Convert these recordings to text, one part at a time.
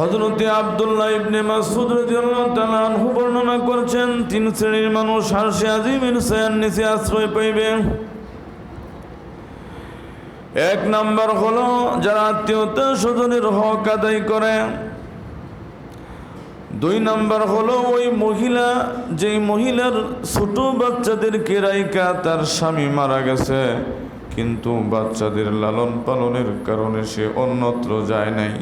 হযরত আব্দুল্লাহ ইবনে মাসউদ রাদিয়াল্লাহু তাআলা আনহু বর্ণনা করেছেন, তিন শ্রেণীর মানুষ আরশে আজিমের ছায়ার নিচে আশ্রয় পাইবে। এক নাম্বার হলো যারা আত্মীয়তা স্বজনের হক আদায় করে। দুই নাম্বার হলো ওই মহিলা, যেই মহিলার ছোট বাচ্চাদেরকে রাইখা তার স্বামী মারা গেছে, কিন্তু বাচ্চাদের লালন পালনের কারণে সে অন্যত্র যায় নাই।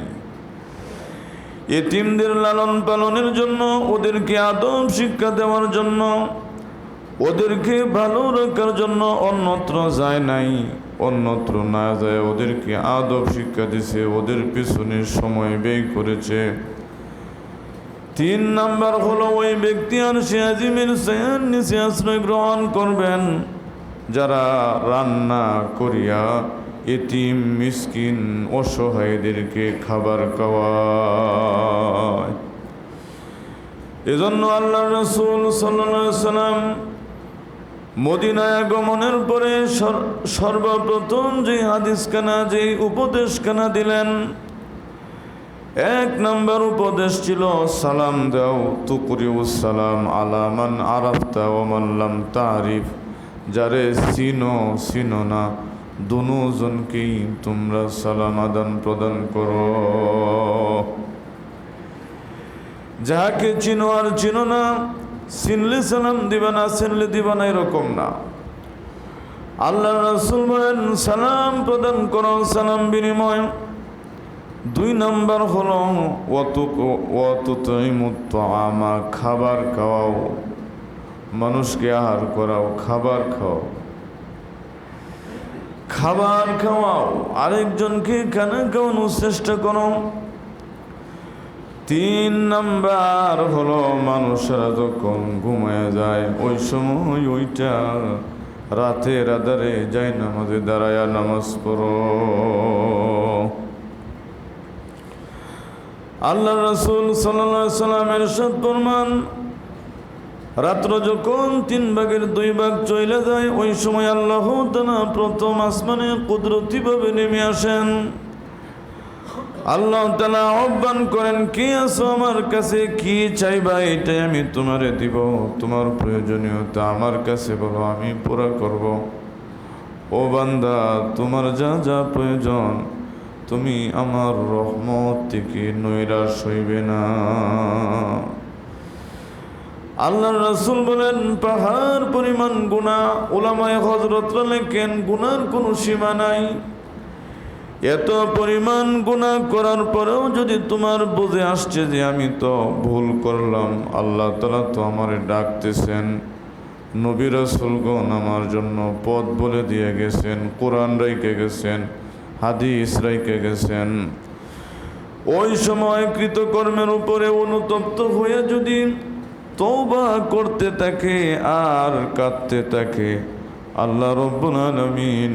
এতিমদের লালন পালনের জন্য, ওদেরকে আদব শিক্ষা দেওয়ার জন্য, ওদেরকে ভালো রাখার জন্য অন্যত্র যায় নাই। অন্যত্র না যায় ওদেরকে আদব শিক্ষা দিছে, ওদের পিছনে সময় ব্যয় করেছে। তিন নাম্বার হলো ওই ব্যক্তি আরশে আজিমের ছায়ার নিচে আশ্রয় গ্রহণ করবেন যারা রান্না করিয়া এতিম মিসকিন অসহায়দেরকে খাবার খাওয়ায়। এজন্য আল্লাহর রাসূল সাল্লাল্লাহু আলাইহি ওয়াসাল্লাম মদিনায় আগমনের পরে সর্বপ্রথম যে হাদিসখানা, যে উপদেশখানা দিলেন, এক নম্বর উপদেশ ছিল সালাম দাও, তুকরিউস সালাম আলা মান আরাফতা ওয়া মান লাম তারিফ। যারে চিনো চিনো না দুজনকেই তোমরা সালাম আদান প্রদান করো। যাকে চিনো আর চিনো না, চিনলে সালাম দিবা না, চিনলে দিবা না, এরকম না। আল্লাহ রাসূল বলেন সালাম প্রদান করো, সালাম বিনিময়। দুই নাম্বার হলো ওয়াতুতাইমুত তাআমা, খাবার খাওয়াও, মানুষকে আহার করাও, খাবার খাও, খাবার খাওয়াও, আরেকজনকে খানা খাওয়ানোর চেষ্টা করো। তিন নাম্বার হলো মানুষেরা যখন ঘুমায় যায় ওই সময় ওইটা রাতের আধারে যায় নামাজে দাঁড়ায়া নামাজ পড়ো। আল্লাহ রাসূল সাল্লাল্লাহু আলাইহি ওয়াসাল্লামের ইরশাদ ফরমান, রাত্র যখন 3/2 চলে যায় ওই সময় আল্লাহ তাআলা প্রথম আসমানে কুদরতিভাবে নেমে আসেন। আল্লাহ তাআলা আহ্বান করেন, কে আছো আমার কাছে, কি চাইবা এটাই আমি তোমারে দিব, তোমার প্রয়োজনীয়তা আমার কাছে বলো, আমি পুরা করব। ও বান্দা, তোমার যা যা প্রয়োজন তুমি আমার রহমত থেকে নৈরাশ হইবে না। আল্লাহর রাসূল বলেন, পাহাড় পরিমাণ গুনাহ, উলামায়ে হযরতরা লেখেন গুনার কোনো সীমা নাই। এত পরিমাণ গুনাহ করার পরেও যদি তোমার বুঝে আসছে যে আমি তো ভুল করলাম, আল্লাহ তাআলা তো আমারে ডাকতেছেন, নবী রাসূলগণ আমার জন্য পথ বলে দিয়ে গেছেন, কোরআন রেখে গেছেন, হাদিস রেখে গেছেন, ওই সময় কৃতকর্মের উপরে অনুতপ্ত হয়ে যদি তওবা করতে থাকে আর কাঁদতে থাকে, আল্লাহ রাব্বুল আলামিন